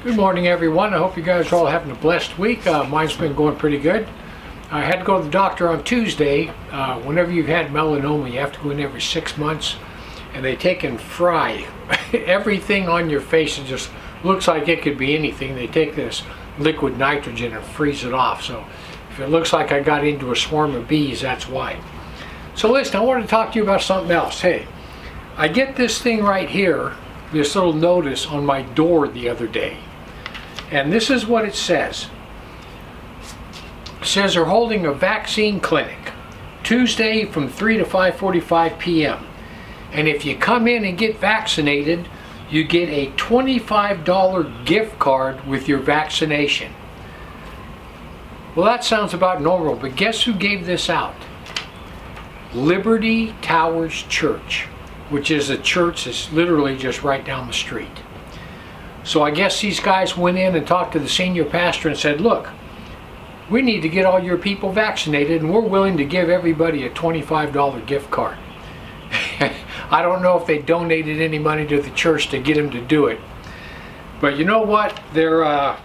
Good morning, everyone. I hope you guys are all having a blessed week. Mine's been going pretty good. I had to go to the doctor on Tuesday. Whenever you've had melanoma, you have to go in every 6 months, and they take and fry everything on your face. It just looks like it could be anything. They take this liquid nitrogen and freeze it off. So if it looks like I got into a swarm of bees, that's why. So listen, I want to talk to you about something else. Hey, I get this thing right here, this little notice on my door the other day. And this is what it says. It says they're holding a vaccine clinic Tuesday from 3 to 5:45 p.m. And if you come in and get vaccinated, you get a $25 gift card with your vaccination. Well, that sounds about normal, but guess who gave this out? Liberty Towers Church, which is a church that's literally just right down the street. So I guess these guys went in and talked to the senior pastor and said, look, we need to get all your people vaccinated, and we're willing to give everybody a $25 gift card. I don't know if they donated any money to the church to get them to do it. But you know what? They're, I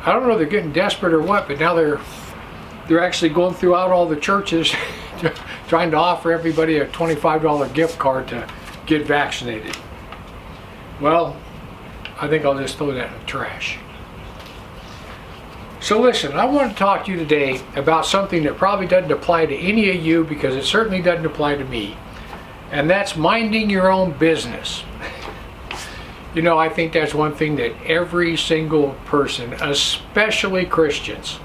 don't know if they're getting desperate or what, but now they're actually going throughout all the churches trying to offer everybody a $25 gift card to get vaccinated. Well, I think I'll just throw that in the trash. So listen, I want to talk to you today about something that probably doesn't apply to any of you, because it certainly doesn't apply to me. And that's minding your own business. You know, I think that's one thing that every single person, especially Christians,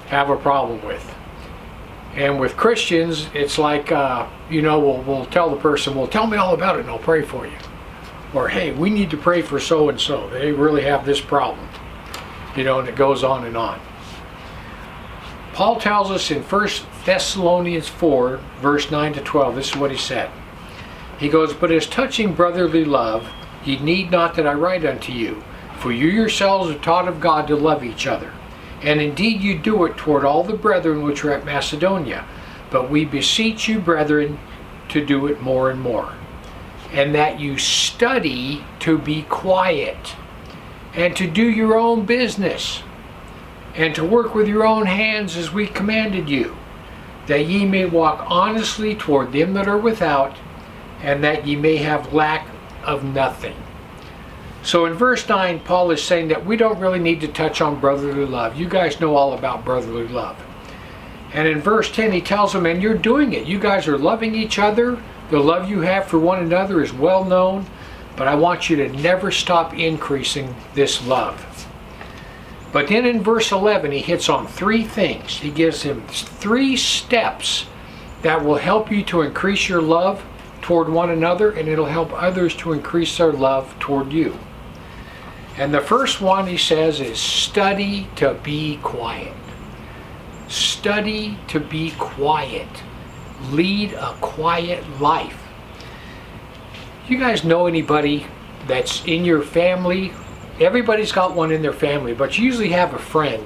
have a problem with. And with Christians, it's like, you know, we'll tell the person, well, tell me all about it and I'll pray for you. Or, hey, we need to pray for so-and-so. They really have this problem. You know, and it goes on and on. Paul tells us in 1 Thessalonians 4, verse 9 to 12, this is what he said. He goes, but as touching brotherly love, ye need not that I write unto you, for you yourselves are taught of God to love each other. And indeed you do it toward all the brethren which are at Macedonia. But we beseech you, brethren, to do it more and more. And that you study to be quiet, and to do your own business, and to work with your own hands as we commanded you, that ye may walk honestly toward them that are without, and that ye may have lack of nothing. So in verse 9, Paul is saying that we don't really need to touch on brotherly love. You guys know all about brotherly love. And in verse 10, he tells them, and you're doing it. You guys are loving each other. The love you have for one another is well known, but I want you to never stop increasing this love. But then in verse 11, he hits on three things. He gives him 3 steps that will help you to increase your love toward one another, and it'll help others to increase their love toward you. And the first one, he says, is study to be quiet. Study to be quiet. Lead a quiet life. You guys know anybody that's in your family? Everybody's got one in their family, but you usually have a friend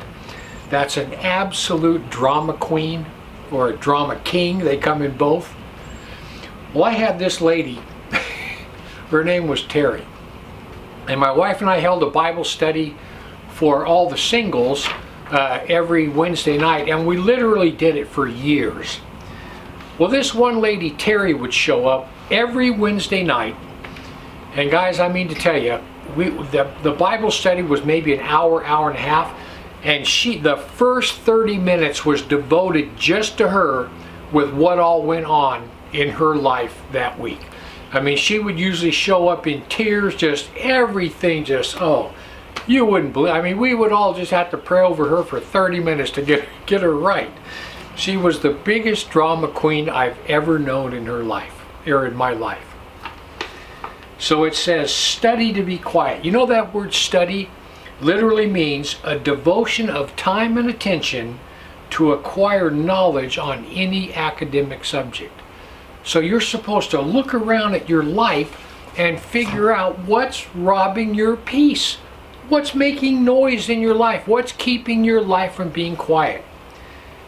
that's an absolute drama queen or a drama king. They come in both. Well, I had this lady, her name was Terry, and my wife and I held a Bible study for all the singles every Wednesday night, and we literally did it for years. Well, this one lady, Terry, would show up every Wednesday night, and guys, I mean to tell you, the Bible study was maybe an hour, hour and a half, and the first 30 minutes was devoted just to her with what all went on in her life that week. I mean, she would usually show up in tears, just everything, just, oh, you wouldn't believe. I mean, we would all just have to pray over her for 30 minutes to get her right. She was the biggest drama queen I've ever known in her life, or in my life. So it says, study to be quiet. You know that word study literally means a devotion of time and attention to acquire knowledge on any academic subject. So you're supposed to look around at your life and figure out what's robbing your peace. What's making noise in your life? What's keeping your life from being quiet?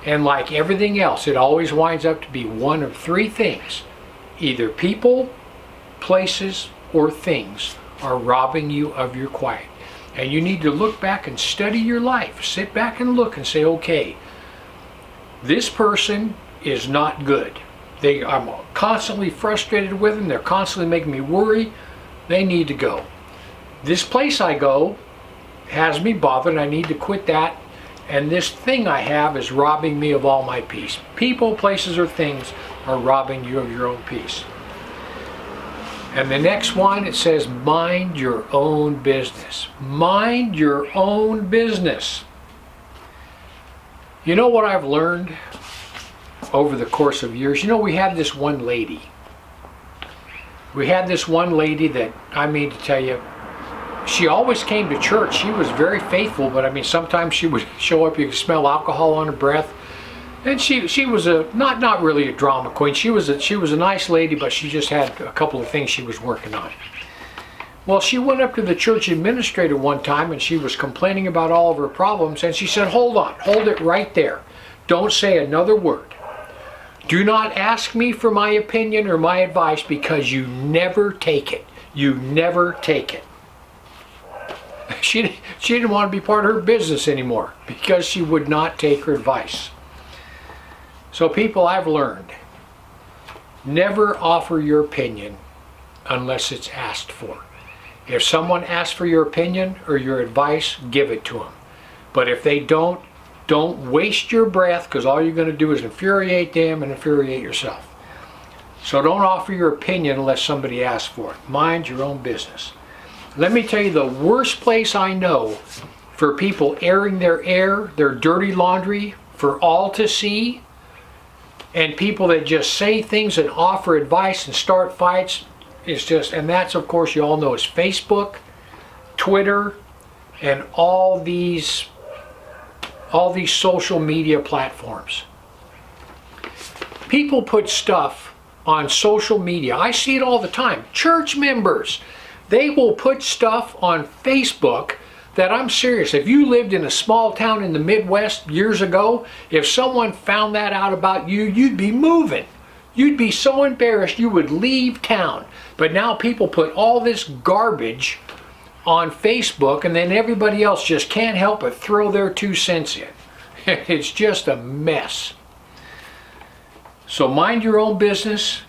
And like everything else, it always winds up to be one of 3 things. Either people, places, or things are robbing you of your quiet. And you need to look back and study your life. Sit back and look and say, okay, this person is not good. I'm constantly frustrated with them. They're constantly making me worry. They need to go. This place I go has me bothered. I need to quit that. And this thing I have is robbing me of all my peace. People, places, or things are robbing you of your own peace. And the next one, it says, mind your own business. Mind your own business. You know what I've learned over the course of years? You know, we had this one lady. We had this one lady that, I mean to tell you, she always came to church. She was very faithful, but I mean, sometimes she would show up, you could smell alcohol on her breath. And she was not really a drama queen. She was a nice lady, but she just had a couple of things she was working on. Well, she went up to the church administrator one time and she was complaining about all of her problems, and she said, hold on, hold it right there. Don't say another word. Do not ask me for my opinion or my advice, because you never take it. You never take it. She didn't want to be part of her business anymore because she would not take her advice. So people, I've learned, never offer your opinion unless it's asked for. If someone asks for your opinion or your advice, give it to them. But if they don't waste your breath, because all you're going to do is infuriate them and infuriate yourself. So don't offer your opinion unless somebody asks for it. Mind your own business. Let me tell you, the worst place I know for people airing their dirty laundry for all to see, and people that just say things and offer advice and start fights, is just, and that's, of course, you all know, is Facebook, Twitter, and all these social media platforms. People put stuff on social media. I see it all the time. Church members, they will put stuff on Facebook that, I'm serious, if you lived in a small town in the Midwest years ago, if someone found that out about you, you'd be moving. You'd be so embarrassed you would leave town. But now people put all this garbage on Facebook, and then everybody else just can't help but throw their 2 cents in. It's just a mess. So mind your own business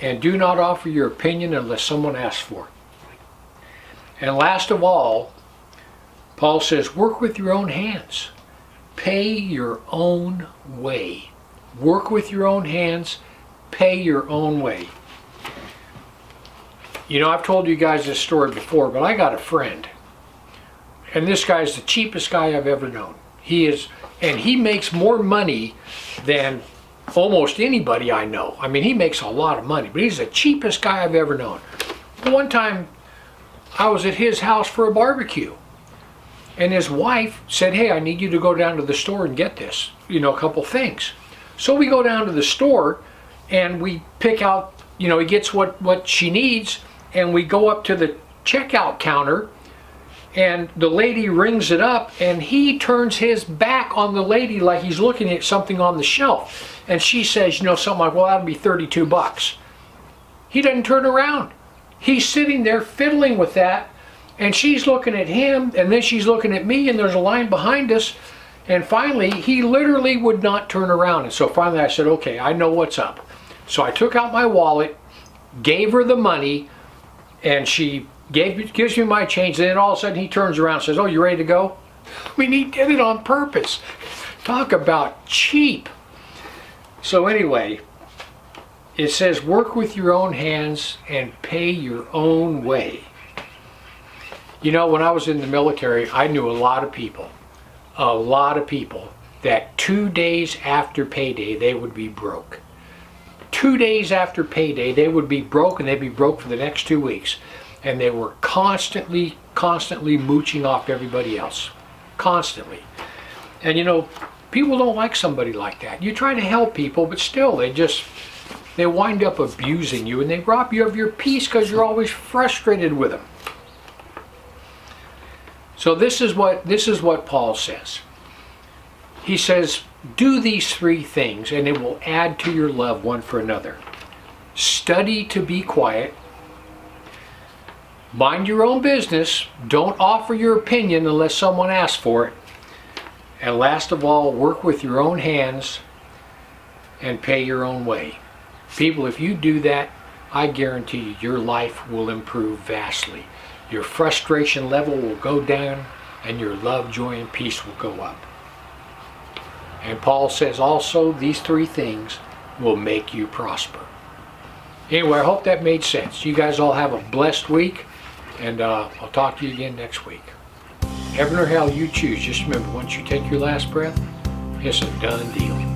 and do not offer your opinion unless someone asks for it. And last of all, Paul says, work with your own hands. Pay your own way. Work with your own hands. Pay your own way. You know, I've told you guys this story before, but I got a friend. And this guy's the cheapest guy I've ever known. He is, and he makes more money than almost anybody I know. I mean, he makes a lot of money, but he's the cheapest guy I've ever known. One time, I was at his house for a barbecue. And his wife said, hey, I need you to go down to the store and get this, you know, a couple things. So we go down to the store and we pick out, you know, he gets what she needs, and we go up to the checkout counter, and the lady rings it up, and he turns his back on the lady like he's looking at something on the shelf. And she says, you know, something like, well, that'll be 32 bucks. He doesn't turn around. He's sitting there fiddling with that. And she's looking at him, and then she's looking at me, and there's a line behind us. And finally, he literally would not turn around. And so finally I said, okay, I know what's up. So I took out my wallet, gave her the money, and she gives me my change. And then all of a sudden he turns around and says, oh, you ready to go? I mean, he did it on purpose. Talk about cheap. So anyway, it says, work with your own hands and pay your own way. You know, when I was in the military, I knew a lot of people that 2 days after payday, they would be broke. 2 days after payday, they would be broke, and they'd be broke for the next 2 weeks. And they were constantly mooching off everybody else. Constantly. And you know, people don't like somebody like that. You try to help people, but still, they wind up abusing you, and they rob you of your peace because you're always frustrated with them. So this is what Paul says. He says, do these 3 things and it will add to your love one for another. Study to be quiet. Mind your own business. Don't offer your opinion unless someone asks for it. And last of all, work with your own hands and pay your own way. People, if you do that, I guarantee you your life will improve vastly. Your frustration level will go down and your love, joy, and peace will go up. And Paul says also these three things will make you prosper. Anyway, I hope that made sense. You guys all have a blessed week, and I'll talk to you again next week. Heaven or hell, you choose. Just remember, once you take your last breath, it's a done deal.